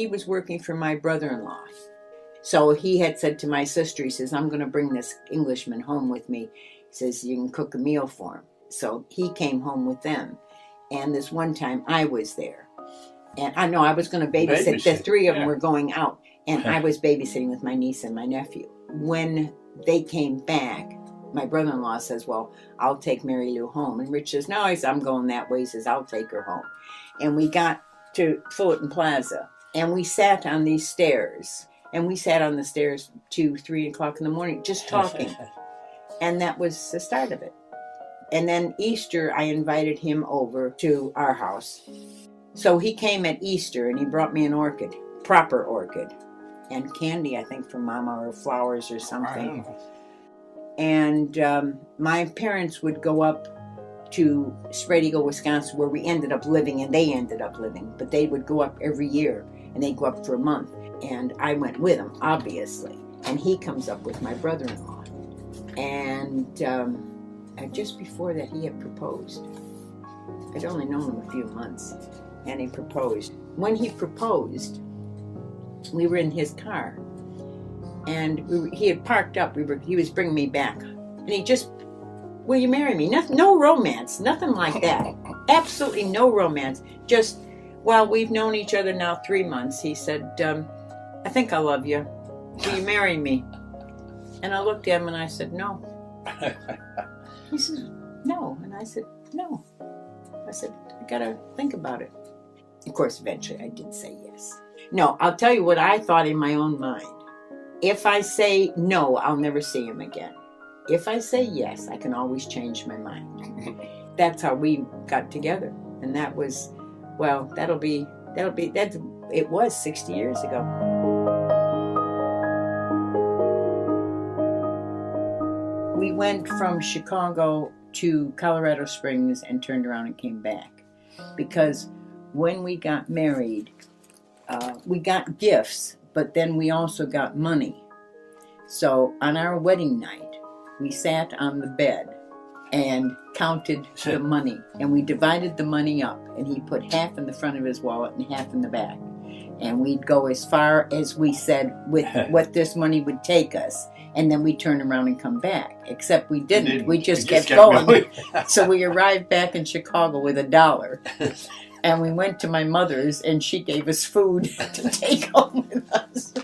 he was working for my brother-in-law. So he had said to my sister, he says, I'm going to bring this Englishman home with me. He says, you can cook a meal for him. So he came home with them. And this one time I was there. And I know I was going to babysit. The three of them were going out. And I was babysitting with my niece and my nephew. When they came back, my brother-in-law says, well, I'll take Mary Lou home. And Rich says, no, he says, I'm going that way. He says, I'll take her home. And we got to Fullerton Plaza. And we sat on these stairs. And we sat on the stairs 2, 3 o'clock in the morning just talking. And that was the start of it. And then Easter, I invited him over to our house. So he came at Easter and he brought me an orchid, proper orchid. And candy, I think, from Mama, or flowers or something. And my parents would go up to Spread Eagle, Wisconsin, where we ended up living, and they ended up living. But they would go up every year, and they'd go up for a month. And I went with him, obviously. And he comes up with my brother-in-law. And just before that, he had proposed. I'd only known him a few months, and he proposed. When he proposed, we were in his car, and he had parked up. He was bringing me back, and he just, will you marry me? No romance, nothing like that. Absolutely no romance. Just, well, we've known each other now 3 months. He said, I think I love you. Will you marry me? And I looked at him and I said, no. He said, no. And I said, no. I said, I gotta think about it. Of course, eventually I did say yes. No, I'll tell you what I thought in my own mind. If I say no, I'll never see him again. If I say yes, I can always change my mind. That's how we got together. And that was, well, it was 60 years ago. We went from Chicago to Colorado Springs and turned around and came back. Because when we got married, we got gifts, but then we also got money. So on our wedding night, we sat on the bed and counted the money. And we divided the money up. And he put half in the front of his wallet and half in the back. And we'd go as far as we said with what this money would take us. And then we'd turn around and come back. Except we didn't. We just kept going. So we arrived back in Chicago with $1. And we went to my mother's, and she gave us food to take home with us.